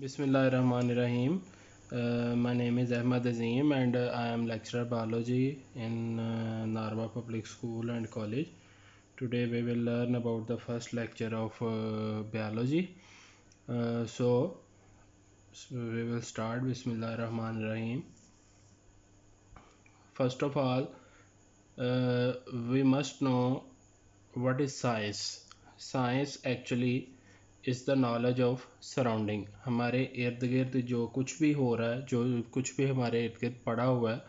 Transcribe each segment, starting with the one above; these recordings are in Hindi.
Bismillahirrahmanirrahim. My name is Ahmad Azim and I am lecturer biology in Narwa Public School and College. Today we will learn about the first lecture of biology. So we will start. Bismillahirrahmanirrahim. First of all, we must know what is science. Science actually is the knowledge of surrounding. हमारे इर्द गिर्द जो कुछ भी हो रहा है, जो कुछ भी हमारे इर्द गिर्द पड़ा हुआ है,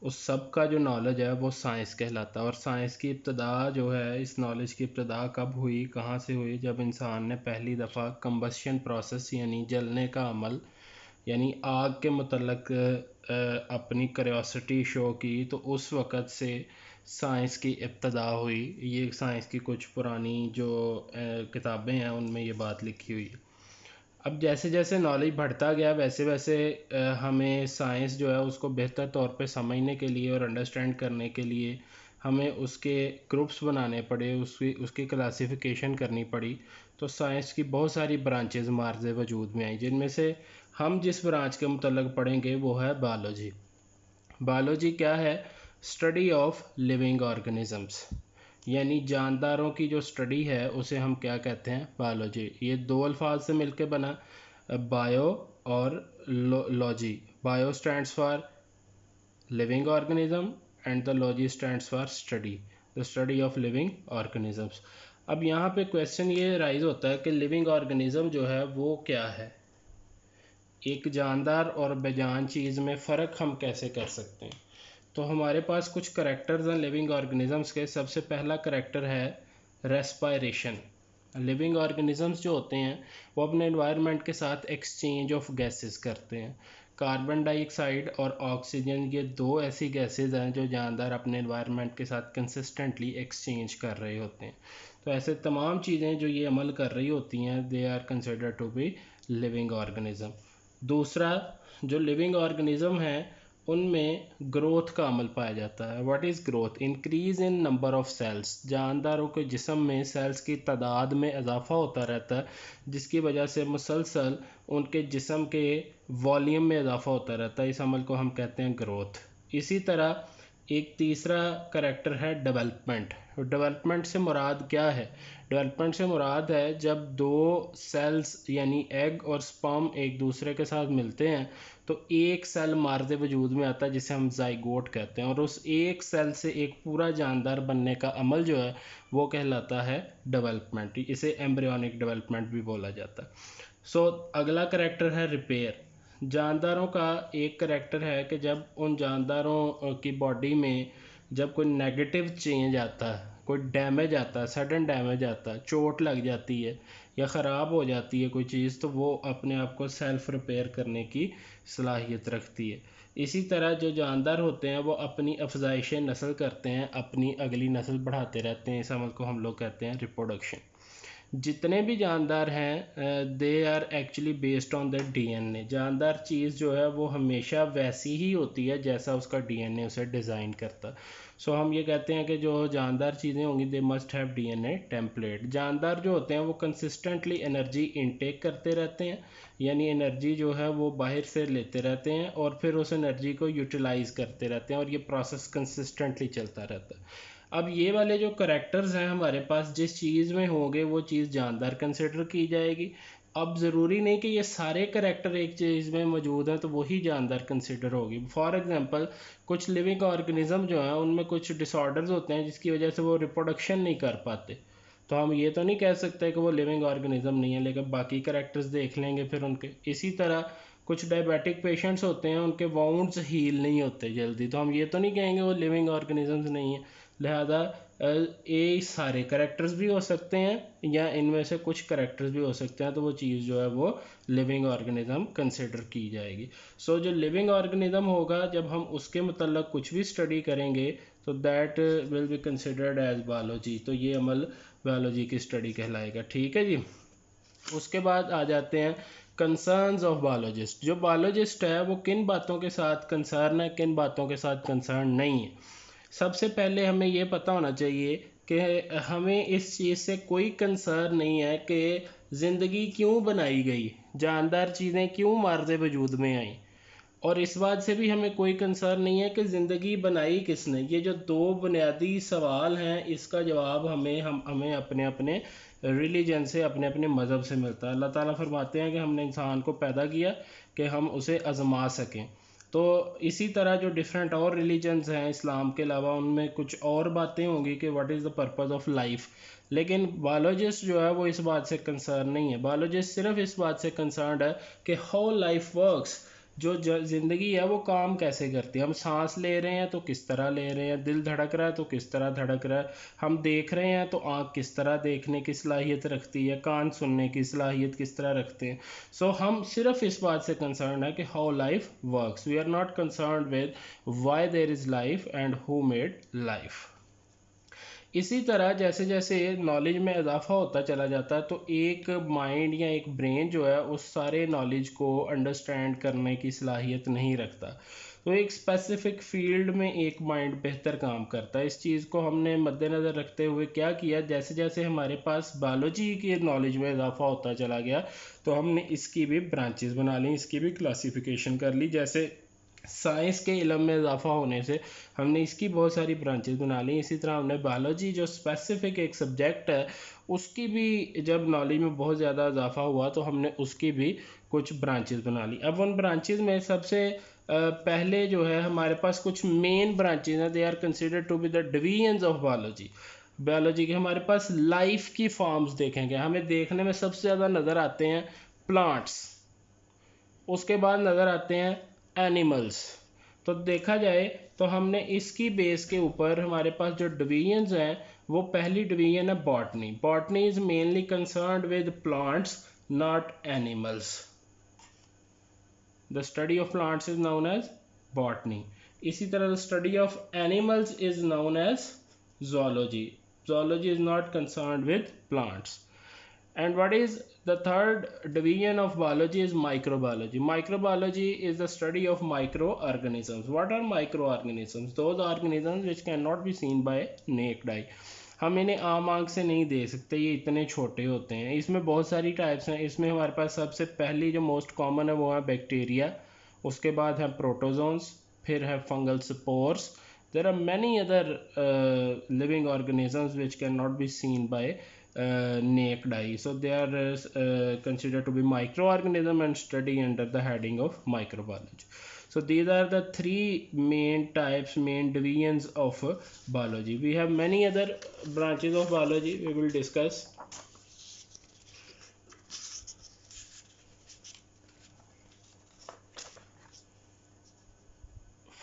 उस सब का जो नॉलेज है वो साइंस कहलाता है। और साइंस की इब्तदा जो है, इस नॉलेज की इब्तदा कब हुई, कहाँ से हुई? जब इंसान ने पहली दफ़ा कंबस्शन प्रोसेस यानी जलने का अमल यानी आग के मतलब अपनी क्यूरियोसिटी शो की, तो उस वक़्त से साइंस की इब्तदा हुई। ये साइंस की कुछ पुरानी जो किताबें हैं उनमें ये बात लिखी हुई है। अब जैसे जैसे नॉलेज बढ़ता गया वैसे वैसे हमें साइंस जो है उसको बेहतर तौर पे समझने के लिए और अंडरस्टैंड करने के लिए हमें उसके ग्रुप्स बनाने पड़े, उसकी क्लासिफिकेशन करनी पड़ी। तो साइंस की बहुत सारी ब्रांचेज मार्ज़ वजूद में आई, जिनमें से हम जिस ब्रांच के मतलब पढ़ेंगे वो है बायोलॉजी। बायोलॉजी क्या है? स्टडी ऑफ लिविंग ऑर्गेनिजम्स, यानी जानदारों की जो स्टडी है उसे हम क्या कहते हैं? बायोलॉजी। ये दो अल्फाज से मिलकर बना, बायो और logy. Bio stands for living organism and the logy stands for study, the study of living organisms. अब यहाँ पे क्वेश्चन ये राइज होता है कि लिविंग ऑर्गेनिज्म जो है वो क्या है? एक जानदार और बेजान चीज़ में फ़र्क हम कैसे कर सकते हैं? तो हमारे पास कुछ करेक्टर्स हैं लिविंग ऑर्गेनिजम्स के। सबसे पहला करेक्टर है रेस्पायरेशन। लिविंग ऑर्गेनिजम्स जो होते हैं वो अपने एनवायरनमेंट के साथ एक्सचेंज ऑफ गैसेस करते हैं। कार्बन डाइऑक्साइड और ऑक्सीजन, ये दो ऐसी गैसेस हैं जो जानदार अपने एनवायरनमेंट के साथ कंसिस्टेंटली एक्सचेंज कर रहे होते हैं। तो ऐसे तमाम चीज़ें जो ये अमल कर रही होती हैं, they are considered to be living organism. दूसरा, जो लिविंग ऑर्गेनिज्म है उनमें ग्रोथ का अमल पाया जाता है। What is growth? Increase in number of cells. जानदारों के जिस्म में सेल्स की तादाद में इजाफा होता रहता है, जिसकी वजह से मुसलसल उनके जिस्म के वॉल्यूम में इजाफा होता रहता है। इस अमल को हम कहते हैं ग्रोथ। इसी तरह एक तीसरा करेक्टर है डेवलपमेंट। डेवलपमेंट से मुराद क्या है? डेवलपमेंट से मुराद है जब दो सेल्स यानी एग और स्पर्म एक दूसरे के साथ मिलते हैं तो एक सेल मार्ज़ वजूद में आता है जिसे हम ज़ाइगोट कहते हैं, और उस एक सेल से एक पूरा जानदार बनने का अमल जो है वो कहलाता है डेवलपमेंट। इसे एम्ब्रियोनिक डेवलपमेंट भी बोला जाता है। अगला करेक्टर है रिपेयर। जानदारों का एक करेक्टर है कि जब उन जानदारों की बॉडी में जब कोई नेगेटिव चेंज आता है, कोई डैमेज आता है, सडन डैमेज आता है, चोट लग जाती है या ख़राब हो जाती है कोई चीज़, तो वो अपने आप को सेल्फ़ रिपेयर करने की सलाहियत रखती है। इसी तरह जो जानदार होते हैं वो अपनी अफजाइश नस्ल करते हैं, अपनी अगली नस्ल बढ़ाते रहते हैं। इस अमल को हम लोग कहते हैं रिप्रोडक्शन। जितने भी जानदार हैं they are actually based on the DNA. जानदार चीज़ जो है वो हमेशा वैसी ही होती है जैसा उसका डीएनए उसे डिज़ाइन करता। हम ये कहते हैं कि जो जानदार चीज़ें होंगी they must have DNA template. जानदार जो होते हैं वो कंसिस्टेंटली एनर्जी इनटेक करते रहते हैं, यानी एनर्जी जो है वो बाहर से लेते रहते हैं और फिर उस एनर्जी को यूटिलाइज़ करते रहते हैं, और ये प्रोसेस कंसिस्टेंटली चलता रहता है। अब ये वाले जो करेक्टर्स हैं हमारे पास, जिस चीज़ में होंगे वो चीज़ जानदार कंसिडर की जाएगी। अब ज़रूरी नहीं कि ये सारे करेक्टर एक चीज़ में मौजूद हैं तो वही जानदार कंसिडर होगी। फॉर एग्जांपल कुछ लिविंग ऑर्गेनिज्म जो हैं उनमें कुछ डिसऑर्डर्स होते हैं जिसकी वजह से वो रिप्रोडक्शन नहीं कर पाते, तो हम ये तो नहीं कह सकते कि वो लिविंग ऑर्गेनिज्म नहीं है, लेकिन बाकी करेक्टर्स देख लेंगे फिर उनके। इसी तरह कुछ डायबिटिक पेशेंट्स होते हैं, उनके वाउंड्स हील नहीं होते जल्दी, तो हम ये तो नहीं कहेंगे वो लिविंग ऑर्गेनिजम्स नहीं है। लिहाजा ये सारे करेक्टर्स भी हो सकते हैं या इनमें से कुछ करेक्टर्स भी हो सकते हैं, तो वो चीज़ जो है वो लिविंग ऑर्गेनिज्म कंसिडर की जाएगी। जो लिविंग ऑर्गेनिज्म होगा, जब हम उसके मतलब कुछ भी स्टडी करेंगे तो that will be considered as biology. तो ये अमल बायोलॉजी की स्टडी कहलाएगा। ठीक है जी। उसके बाद आ जाते हैं कंसर्न्स ऑफ बायोलॉजिस्ट। जो बायोलॉजिस्ट है वो किन बातों के साथ कंसर्न है, किन बातों के साथ कंसर्न नहीं है। सबसे पहले हमें ये पता होना चाहिए कि हमें इस चीज़ से कोई कंसर्न नहीं है कि ज़िंदगी क्यों बनाई गई, जानदार चीज़ें क्यों मार्ज़ वजूद में आईं। और इस बात से भी हमें कोई कंसर्न नहीं है कि ज़िंदगी बनाई किसने। ये जो दो बुनियादी सवाल हैं, इसका जवाब हमें अपने अपने रिलीजन से, अपने अपने मज़हब से मिलता है। अल्लाह ताला फरमाते हैं कि हमने इंसान को पैदा किया कि हम उसे आज़मा सकें। तो इसी तरह जो डिफरेंट और रिलीजन्स हैं इस्लाम के अलावा, उनमें कुछ और बातें होंगी कि what is the purpose of life. लेकिन बायोलॉजिस्ट जो है वो इस बात से कंसर्न नहीं है। बायोलॉजिस्ट सिर्फ इस बात से कंसर्न है कि हाउ लाइफ वर्क्स, जो ज़िंदगी है वो काम कैसे करती है। हम सांस ले रहे हैं तो किस तरह ले रहे हैं, दिल धड़क रहा है तो किस तरह धड़क रहा है, हम देख रहे हैं तो आँख किस तरह देखने की सलाहियत रखती है, कान सुनने की सलाहियत किस तरह रखते हैं। सो हम सिर्फ इस बात से कंसर्न है कि how life works. We are not concern with why there is life and who made life. इसी तरह जैसे जैसे नॉलेज में इजाफा होता चला जाता है, तो एक माइंड या एक ब्रेन जो है उस सारे नॉलेज को अंडरस्टैंड करने की सलाहियत नहीं रखता। तो एक स्पेसिफिक फील्ड में एक माइंड बेहतर काम करता है। इस चीज़ को हमने मद्देनज़र रखते हुए क्या किया, जैसे जैसे हमारे पास बायोलॉजी के नॉलेज में इजाफा होता चला गया, तो हमने इसकी भी ब्रांचेस बना ली, इसकी भी क्लासिफिकेशन कर ली। जैसे साइंस के इल्म में इजाफा होने से हमने इसकी बहुत सारी ब्रांचेस बना ली। इसी तरह हमने बायोलॉजी जो स्पेसिफिक एक सब्जेक्ट है, उसकी भी जब नॉलेज में बहुत ज़्यादा इजाफा हुआ तो हमने उसकी भी कुछ ब्रांचेस बना ली। अब उन ब्रांचेस में सबसे पहले जो है हमारे पास कुछ मेन ब्रांचेस हैं, they are considered to be the divisions of biology. Biology के हमारे पास लाइफ की फॉर्म्स देखेंगे, हमें देखने में सबसे ज़्यादा नज़र आते हैं प्लांट्स, उसके बाद नज़र आते हैं एनिमल्स। तो देखा जाए तो हमने इसकी बेस के ऊपर हमारे पास जो डिवीजन्स हैं, वो पहली डिवीजन है botany. Botany is mainly concerned with plants not animals. The study of plants is known as botany. इसी तरह the study of animals is known as zoology. Zoology is not concerned with plants. And what is the third division of biology is microbiology. Microbiology is the study of microorganisms. What are microorganisms? Those organisms which cannot be seen by naked eye. हम इन्हें आम आंख से नहीं देख सकते, ये इतने छोटे होते हैं। इसमें बहुत सारी टाइप्स हैं। इसमें हमारे पास सबसे पहली जो मोस्ट कॉमन है वो है बैक्टीरिया, उसके बाद है प्रोटोजोन्स, फिर है fungal spores. There are many other living organisms which cannot be seen by naked eye. So they are considered to be microorganism and study under the heading of microbiology. So these are the three main types, main divisions of biology. We have many other branches of biology we will discuss.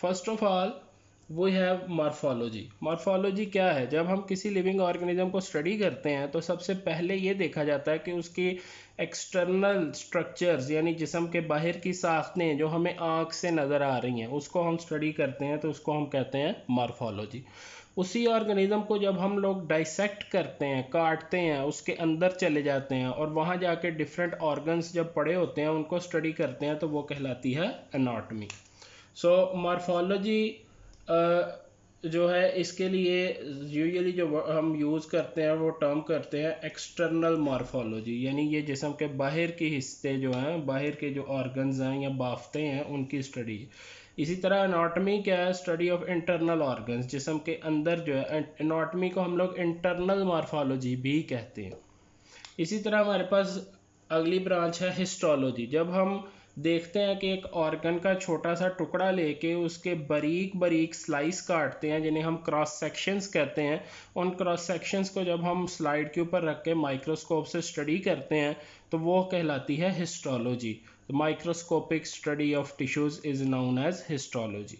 First of all, we have morphology. Morphology क्या है? जब हम किसी लिविंग ऑर्गेनिज्म को स्टडी करते हैं तो सबसे पहले ये देखा जाता है कि उसकी एक्सटर्नल स्ट्रक्चर्स, यानी जिस्म के बाहर की साख्तें जो हमें आँख से नज़र आ रही हैं, उसको हम स्टडी करते हैं, तो उसको हम कहते हैं मॉर्फोलॉजी। उसी ऑर्गेनिज्म को जब हम लोग डाइसेक्ट करते हैं, काटते हैं, उसके अंदर चले जाते हैं और वहाँ जाके डिफरेंट ऑर्गन्स जब पड़े होते हैं उनको स्टडी करते हैं, तो वो कहलाती है एनाटॉमी। सो मॉर्फोलॉजी जो है, इसके लिए यूजुअली जो हम यूज़ करते हैं वो टर्म करते हैं एक्सटर्नल मॉर्फोलॉजी, यानी ये जिस्म के बाहर के हिस्से जो हैं, बाहर के जो ऑर्गन्स हैं या बाफ्ते हैं, उनकी स्टडी। इसी तरह एनाटॉमी क्या है? स्टडी ऑफ इंटरनल ऑर्गन्स, जिस्म के अंदर जो है। एनाटॉमी को हम लोग इंटरनल मॉर्फोलॉजी भी कहते हैं। इसी तरह हमारे पास अगली ब्रांच है हिस्टोलॉजी। जब हम देखते हैं कि एक ऑर्गन का छोटा सा टुकड़ा लेके उसके बारीक बारीक स्लाइस काटते हैं, जिन्हें हम क्रॉस सेक्शंस कहते हैं, उन क्रॉस सेक्शंस को जब हम स्लाइड के ऊपर रख के माइक्रोस्कोप से स्टडी करते हैं, तो वो कहलाती है histology. Microscopic study of tissues is known as histology.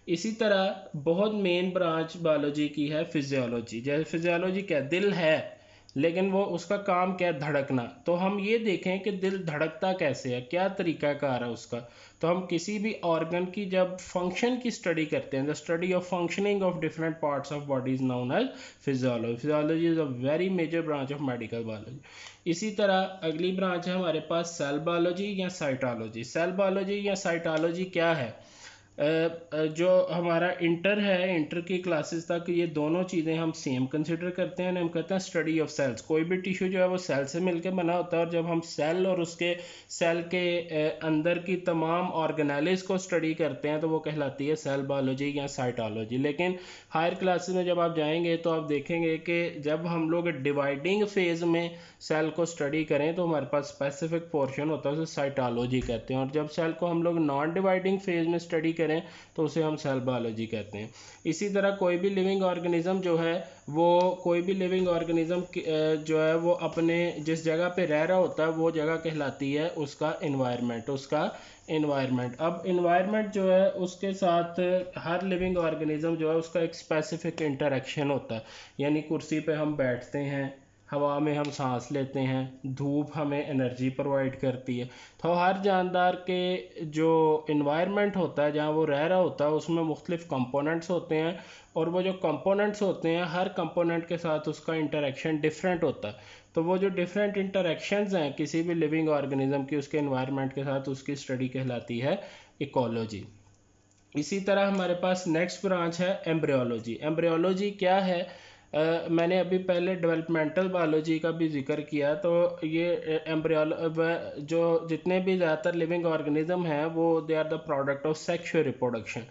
इसी तरह बहुत मेन ब्रांच बायोलॉजी की है फिजियोलॉजी। जैसे फिजियोलॉजी क्या, दिल है लेकिन वो उसका काम क्या है? धड़कना। तो हम ये देखें कि दिल धड़कता कैसे है, क्या तरीकाकार है उसका। तो हम किसी भी ऑर्गन की जब फंक्शन की स्टडी करते हैं, the study of functioning of different parts of body is known as physiology. Physiology is a very major branch of medical biology. इसी तरह अगली ब्रांच है हमारे पास सेल बायोलॉजी या साइटोलॉजी। सेल बायोलॉजी या साइटोलॉजी क्या है? जो हमारा इंटर है, इंटर की क्लासेस तक ये दोनों चीज़ें हम सेम कंसिडर करते हैं। हम कहते हैं स्टडी ऑफ सेल्स। कोई भी टिश्यू जो है वो सेल से मिलकर बना होता है, और जब हम सेल और उसके सेल के अंदर की तमाम ऑर्गेनेलिस को स्टडी करते हैं तो वो कहलाती है सेल बायोलॉजी या साइटोलॉजी। लेकिन हायर क्लासेस में जब आप जाएंगे तो आप देखेंगे कि जब हम लोग डिवाइडिंग फेज में सेल को स्टडी करें तो हमारे पास स्पेसिफिक पोर्शन होता है, उसे साइटोलॉजी कहते हैं। और जब सेल को हम लोग नॉन डिवाइडिंग फेज में स्टडी करें तो उसे हम सेल बायोलॉजी कहते हैं। इसी तरह कोई भी लिविंग ऑर्गेनिज्म जो है वो कोई भी लिविंग ऑर्गेनिज्म जो है वो अपने जिस जगह पे रह रहा होता है वो जगह कहलाती है उसका इन्वायरमेंट। अब इन्वायरमेंट जो है उसके साथ हर लिविंग ऑर्गेनिज्म जो है उसका एक स्पेसिफिक इंटरेक्शन होता है। यानी कुर्सी पे हम बैठते हैं, हवा में हम सांस लेते हैं, धूप हमें एनर्जी प्रोवाइड करती है। तो हर जानदार के जो इन्वायरमेंट होता है जहाँ वो रह रहा होता है उसमें मुख्तलिफ कंपोनेंट्स होते हैं, और वो जो कंपोनेंट्स होते हैं हर कंपोनेंट के साथ उसका इंटरेक्शन डिफरेंट होता है। तो वो जो डिफरेंट इंटरेक्शंस हैं किसी भी लिविंग ऑर्गेनिज्म की उसके इन्वायरमेंट के साथ, उसकी स्टडी कहलाती है इकोलॉजी। इसी तरह हमारे पास नेक्स्ट ब्रांच है एम्ब्रियोलॉजी। एम्ब्रियोलॉजी क्या है? मैंने अभी पहले डेवलपमेंटल बायोलॉजी का भी जिक्र किया। तो ये जो जितने भी ज़्यादातर लिविंग ऑर्गेनिज्म हैं वो they are the product of sexual reproduction.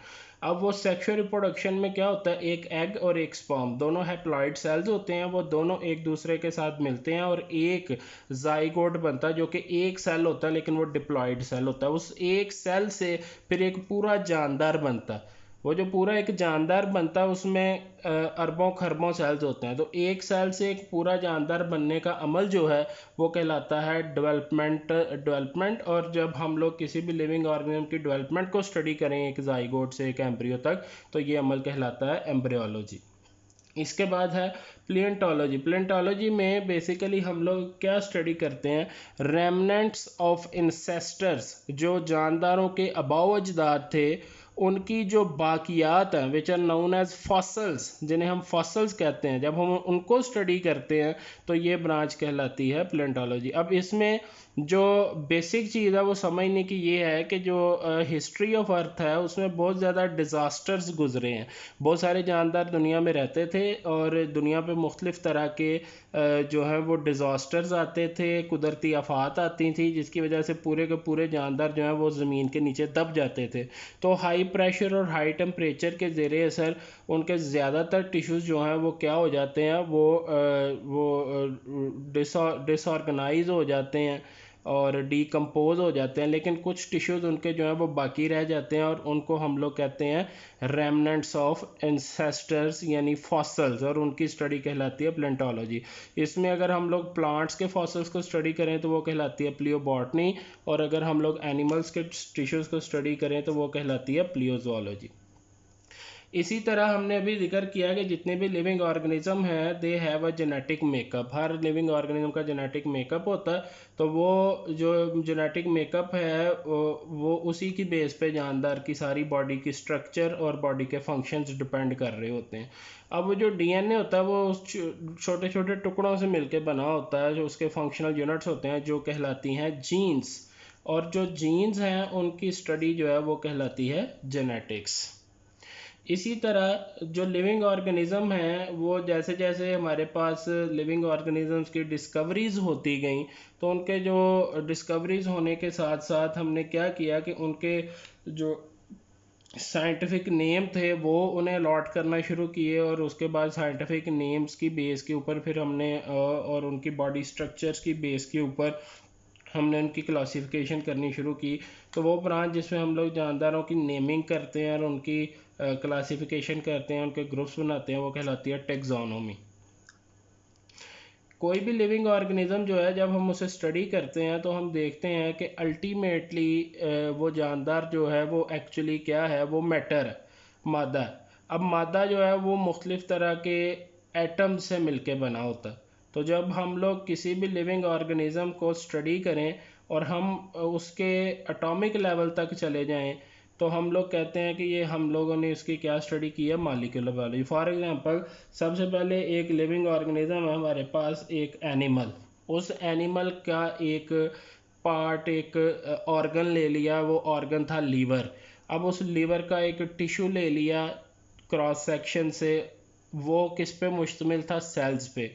अब वो सेक्सुअल रिप्रोडक्शन में क्या होता है, एक एग और एक स्पर्म दोनों हैप्लॉइड सेल्स होते हैं, वो दोनों एक दूसरे के साथ मिलते हैं और एक जाइगोट बनता है जो कि एक सेल होता है लेकिन वो डिप्लॉइड सेल होता है। उस एक सेल से फिर एक पूरा जानदार बनता है। वो जो पूरा एक जानदार बनता है उसमें अरबों खरबों सेल्स होते हैं। तो एक सेल से एक पूरा जानदार बनने का अमल जो है वो कहलाता है डेवलपमेंट। और जब हम लोग किसी भी लिविंग ऑर्गेनिज्म की डेवलपमेंट को स्टडी करें एक जाइगोट से एक एम्ब्रियो तक, तो ये अमल कहलाता है एम्ब्रियोलॉजी। इसके बाद है प्लेंटोलॉजी। प्लेंटोलॉजी में बेसिकली हम लोग क्या स्टडी करते हैं, रेमनेंट्स ऑफ इंसेस्टर्स, जो जानदारों के अबाव अजदाद थे उनकी जो बाकियात हैं which are known as fossils, जिन्हें हम फॉसल्स कहते हैं, जब हम उनको स्टडी करते हैं तो ये ब्रांच कहलाती है प्लेंटोलॉजी। अब इसमें जो बेसिक चीज़ है वो समझने की ये है कि जो हिस्ट्री ऑफ अर्थ है उसमें बहुत ज़्यादा डिज़ास्टर्स गुजरे हैं। बहुत सारे जानदार दुनिया में रहते थे और दुनिया पे मुख्तलिफ तरह के जो है वो डिज़ास्टर्स आते थे, कुदरती आफात आती थी जिसकी वजह से पूरे के पूरे जानदार जो हैं वो ज़मीन के नीचे दब जाते थे। तो हाई प्रेशर और हाई टेम्परेचर के ज़ेरे असर उनके ज़्यादातर टिश्यूज़ जो हैं वो क्या हो जाते हैं, वो डिसऑर्गेनाइज हो जाते हैं और डीकम्पोज हो जाते हैं। लेकिन कुछ टिश्यूज़ उनके जो हैं वो बाकी रह जाते हैं और उनको हम लोग कहते हैं रेमनेंट्स ऑफ एंसेस्टर्स यानी फॉसल्स, और उनकी स्टडी कहलाती है प्लेंटोलॉजी। इसमें अगर हम लोग प्लांट्स के फॉसल्स को स्टडी करें तो वो कहलाती है प्लियोबॉटनी, और अगर हम लोग एनिमल्स के टिश्यूज़ को स्टडी करें तो वो कहलाती है प्लियोजोलॉजी। इसी तरह हमने अभी जिक्र किया कि जितने भी लिविंग ऑर्गेनिज्म हैं they have a genetic makeup. Her living organism का जेनेटिक मेकअप होता है। तो वो जो जेनेटिक मेकअप है वो उसी की बेस पे जानदार की सारी बॉडी की स्ट्रक्चर और बॉडी के फंक्शंस डिपेंड कर रहे होते हैं। अब वो जो डीएनए होता है वो छोटे छोटे टुकड़ों से मिलकर बना होता है, जो उसके फंक्शनल यूनिट्स होते हैं जो कहलाती हैं जीन्स, और जो जीन्स हैं उनकी स्टडी जो है वो कहलाती है जेनेटिक्स। इसी तरह जो लिविंग ऑर्गेनिज्म हैं वो जैसे जैसे हमारे पास लिविंग ऑर्गेनिजम्स की डिस्कवरीज होती गई तो उनके जो डिस्कवरीज होने के साथ साथ हमने क्या किया कि उनके जो साइंटिफिक नेम थे वो उन्हें अलॉट करना शुरू किए, और उसके बाद साइंटिफिक नेम्स की बेस के ऊपर फिर हमने और उनकी बॉडी स्ट्रक्चर्स की बेस के ऊपर हमने उनकी क्लासिफिकेशन करनी शुरू की। तो वो ब्रांच जिसमें हम लोग जानदारों की नेमिंग करते हैं और उनकी क्लासिफिकेशन करते हैं, उनके ग्रुप्स बनाते हैं, वो कहलाती है टेक्सोनोमी। कोई भी लिविंग ऑर्गेनिज्म जो है जब हम उसे स्टडी करते हैं तो हम देखते हैं कि अल्टीमेटली वो जानदार जो है वो एक्चुअली क्या है, वो मैटर है, मादा है। अब मादा जो है वो मुख्तलिफ तरह के एटम से मिलके बना होता है। तो जब हम लोग किसी भी लिविंग ऑर्गेनिज्म को स्टडी करें और हम उसके एटॉमिक लेवल तक चले जाएं तो हम लोग कहते हैं कि ये हम लोगों ने इसकी क्या स्टडी की है, मॉलिक्यूलर बायोलॉजी। फॉर एग्जांपल सबसे पहले एक लिविंग ऑर्गेनिज्म है हमारे पास, एक एनिमल। उस एनिमल का एक पार्ट, एक ऑर्गन ले लिया, वो ऑर्गन था लीवर। अब उस लीवर का एक टिश्यू ले लिया क्रॉस सेक्शन से, वो किस पे मुश्तमिल था, सेल्स पे।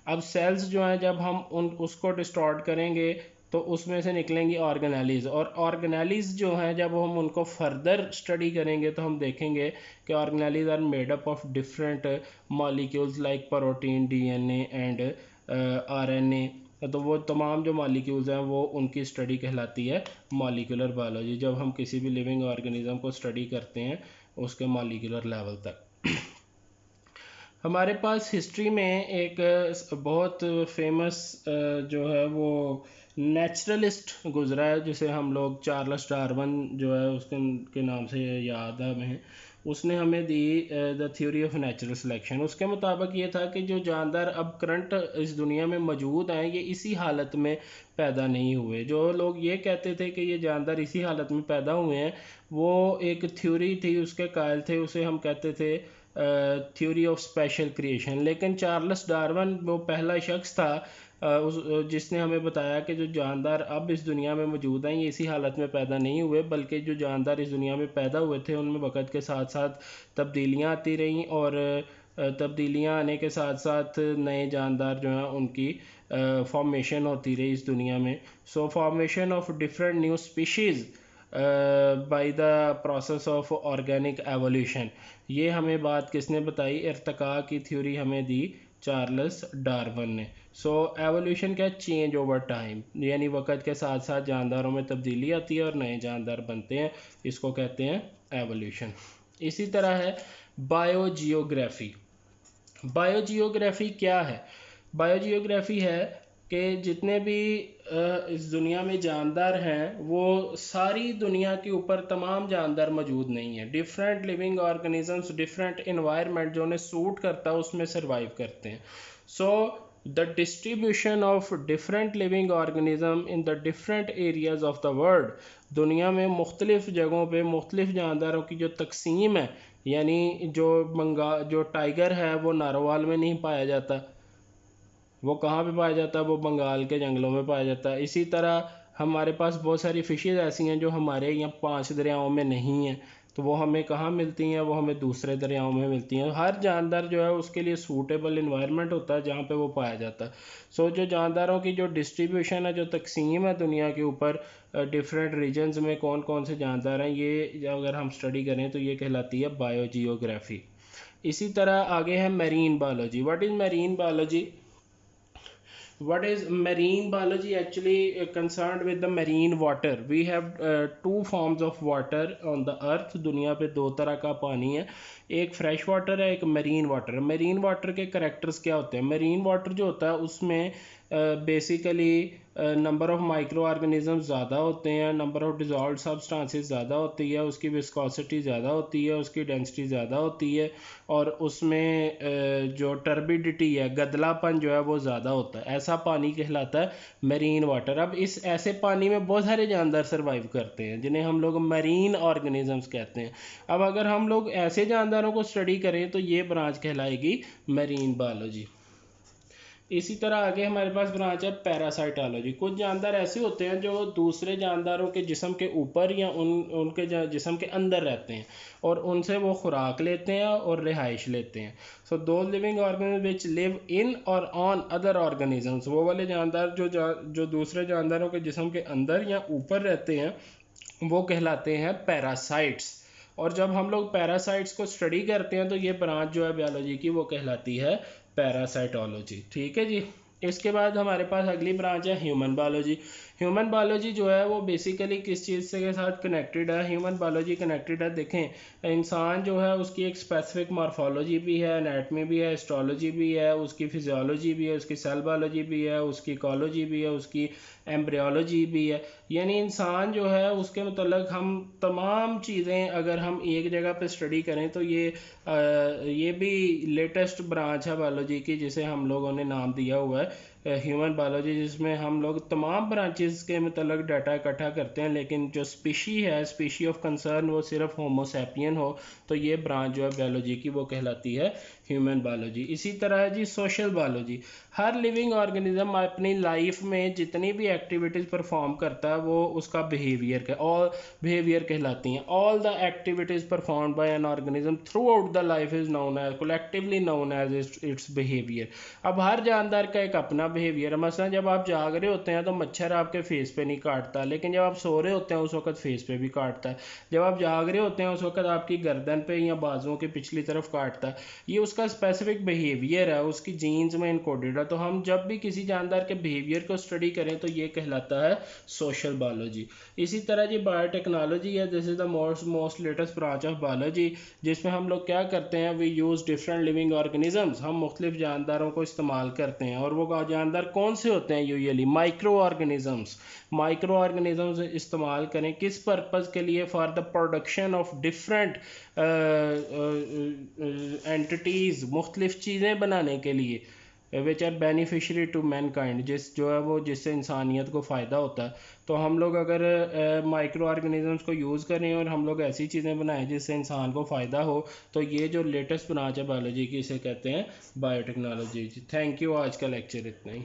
अब सेल्स जो हैं जब हम उसको डिस्टॉर्ट करेंगे तो उसमें से निकलेंगी ऑर्गेनेलीज, और ऑर्गेनेलीज जो हैं जब हम उनको फर्दर स्टडी करेंगे तो हम देखेंगे कि organelles are made up of different molecules like protein, DNA and RNA. तो वो तमाम जो मॉलिक्यूल्स हैं वो उनकी स्टडी कहलाती है मॉलिक्यूलर बायोलॉजी, जब हम किसी भी लिविंग ऑर्गेनिज्म को स्टडी करते हैं उसके मॉलिक्यूलर लेवल तक। हमारे पास हिस्ट्री में एक बहुत फेमस जो है वो नेचुरलिस्ट गुजरा है, जिसे हम लोग चार्ल्स डार्विन जो है उसके के नाम से याद है हमें। उसने हमें दी the theory of natural selection. उसके मुताबिक ये था कि जो जानदार अब करंट इस दुनिया में मौजूद हैं ये इसी हालत में पैदा नहीं हुए। जो लोग ये कहते थे कि ये जानदार इसी हालत में पैदा हुए हैं, वो एक थ्योरी थी, उसके कायल थे, उसे हम कहते थे थ्योरी ऑफ स्पेशल क्रिएशन। लेकिन चार्ल्स डार्विन वो पहला शख्स था जिसने हमें बताया कि जो जानदार अब इस दुनिया में मौजूद हैं ये इसी हालत में पैदा नहीं हुए, बल्कि जो जानदार इस दुनिया में पैदा हुए थे उनमें वक़्त के साथ साथ तब्दीलियाँ आती रहीं, और तब्दीलियाँ आने के साथ साथ नए जानदार जो हैं उनकी फॉर्मेशन होती रही इस दुनिया में। सो formation of different new species by the process of organic evolution, ये हमें बात किसने बताई, इर्तिका की थ्योरी हमें दी चार्ल्स डार्विन ने। सो एवोल्यूशन क्या, चेंज ओवर टाइम, यानी वक़्त के साथ साथ जानदारों में तब्दीली आती है और नए जानदार बनते हैं, इसको कहते हैं एवोल्यूशन। इसी तरह है बायोजियोग्राफी। बायोजियोग्राफी क्या है? बायोजियोग्राफी है कि जितने भी इस दुनिया में जानदार हैं वो सारी दुनिया के ऊपर तमाम जानदार मौजूद नहीं है। Different living organisms different environment जो उन्हें सूट करता है उसमें सर्वाइव करते हैं। So the distribution of different living organism in the different areas of the world, दुनिया में मुख्तलिफ जगहों पे मुख्तलिफ जानदारों की जो तकसीम है, यानी जो टाइगर है वो नारोवाल में नहीं पाया जाता, वो कहाँ पे पाया जाता है, वो बंगाल के जंगलों में पाया जाता है। इसी तरह हमारे पास बहुत सारी फिशेज़ ऐसी हैं जो हमारे यहाँ 5 दरियाओं में नहीं हैं, तो वो हमें कहाँ मिलती हैं, वो हमें दूसरे दरियाओं में मिलती हैं। हर जानदार जो है उसके लिए सूटेबल इन्वायरमेंट होता है जहाँ पे वो पाया जाता है। सो जो जानदारों की जो डिस्ट्रीब्यूशन है, जो तकसीम है दुनिया के ऊपर डिफरेंट रीजन्स में कौन कौन से जानदार हैं, ये अगर हम स्टडी करें तो ये कहलाती है बायोजियोग्राफी। इसी तरह आगे है marine biology. What is marine biology? What is marine biology? Actually concerned with the marine water. We have two forms of water on the earth. दुनिया पे दो तरह का पानी है, एक फ्रेश वाटर है, एक मरीन वाटर है। मरीन वाटर के करेक्टर्स क्या होते हैं? मरीन वाटर जो होता है उसमें basically number of micro organism ज़्यादा होते हैं, नंबर ऑफ डिजॉल्व सब्सटेंसेस ज़्यादा होती है, उसकी विस्कोसिटी ज़्यादा होती है, उसकी डेंसिटी ज़्यादा होती है, और उसमें जो टर्बिडिटी है, गदलापन जो है वो ज़्यादा होता है। ऐसा पानी कहलाता है मरीन वाटर। अब इस ऐसे पानी में बहुत सारे जानदार सर्वाइव करते हैं जिन्हें हम लोग मरीन ऑर्गेनिजम्स कहते हैं। अब अगर हम लोग ऐसे जानदारों को स्टडी करें तो ये ब्रांच कहलाएगी मरीन बायोलॉजी। इसी तरह आगे हमारे पास ब्रांच है पैरासाइटोलॉजी। कुछ जानदार ऐसे होते हैं जो दूसरे जानदारों के जिस्म के ऊपर या उनके जिस्म के अंदर रहते हैं और उनसे वो खुराक लेते हैं और रिहाइश लेते हैं। सो दो living organism which live in और ऑन अदर ऑर्गेनिजम्स, वो वाले जानदार जो दूसरे जानदारों के जिस्म के अंदर या ऊपर रहते हैं वो कहलाते हैं पैरासाइट्स। और जब हम लोग पैरासाइट्स को स्टडी करते हैं तो ये ब्रांच जो है बायोलॉजी की वो कहलाती है पैरासाइटोलॉजी। ठीक है जी। इसके बाद हमारे पास अगली ब्रांच है ह्यूमन बायोलॉजी। ह्यूमन बायोलॉजी जो है वो बेसिकली किस चीज़ से के साथ कनेक्टेड है? ह्यूमन बायोलॉजी कनेक्टेड है, देखें इंसान जो है उसकी एक स्पेसिफिक मॉर्फोलॉजी भी है, एनाटमी भी है, हिस्टोलॉजी भी है, उसकी फिजियोलॉजी भी है, उसकी सेल बायोलॉजी भी है, उसकी इकोलॉजी भी है, उसकी एम्ब्रियोलॉजी भी है। यानी इंसान जो है उसके मतलब हम तमाम चीज़ें अगर हम एक जगह पे स्टडी करें तो ये भी लेटेस्ट ब्रांच है बायोलॉजी की जिसे हम लोगों ने नाम दिया हुआ है ह्यूमन बायोलॉजी, जिसमें हम लोग तमाम ब्रांचेस के मतलब डाटा इकट्ठा करते हैं, लेकिन जो स्पीशी है, स्पीशी ऑफ कंसर्न, वो सिर्फ होमोसैपियन हो, तो ये ब्रांच जो है बायोलॉजी की वो कहलाती है ह्यूमन बायोलॉजी। इसी तरह है जी सोशल बायोलॉजी। हर लिविंग ऑर्गेनिज्म अपनी लाइफ में जितनी भी एक्टिविटीज़ परफॉर्म करता है वो उसका बिहेवियर ऑल बिहेवियर कहलाती हैं। All the activities perform by an organism throughout the life is known as collectively known as its behaviour. अब हर जानदार का एक अपना बिहेवियर है। मसलन जब आप जाग रहे होते हैं तो मच्छर आपके फेस पे नहीं काटता, लेकिन जब आप सो रहे होते हैं उस वक्त फेस पे भी काटता है। जब आप जाग रहे होते हैं उस वक्त आपकी गर्दन पे या बाजुओं की पिछली तरफ काटता है। ये उसका स्पेसिफिक बिहेवियर है, उसकी जीन्स में इनकोडेड है। तो हम जब भी किसी जानदार के बिहेवियर को स्टडी करें तो ये कहलाता है सोशल बायोलॉजी। इसी तरह जी बायोटेक्नोलॉजी है, this is the most latest branch of biology, जिसमें हम लोग क्या करते हैं, we use different living organisms. हम मुख्तलिफ जानदारों को इस्तेमाल करते हैं, और वो जानदार कौन से होते हैं, usually micro organisms. Micro organisms इस्तेमाल करें किस पर्पज़ के लिए, for the production of different entities, मुख्तलिफ चीज़ें बनाने के लिए, which are beneficiary to mankind, जो है वो जिससे इंसानियत को फ़ायदा होता है। तो हम लोग अगर माइक्रो ऑर्गेनिजम्स को यूज़ करें और हम लोग ऐसी चीज़ें बनाएं जिससे इंसान को फ़ायदा हो, तो ये जो लेटेस्ट ब्रांच है बायोलॉजी की, इसे कहते हैं बायोटेक्नोलॉजी। थैंक यू, आज का लेक्चर इतना ही।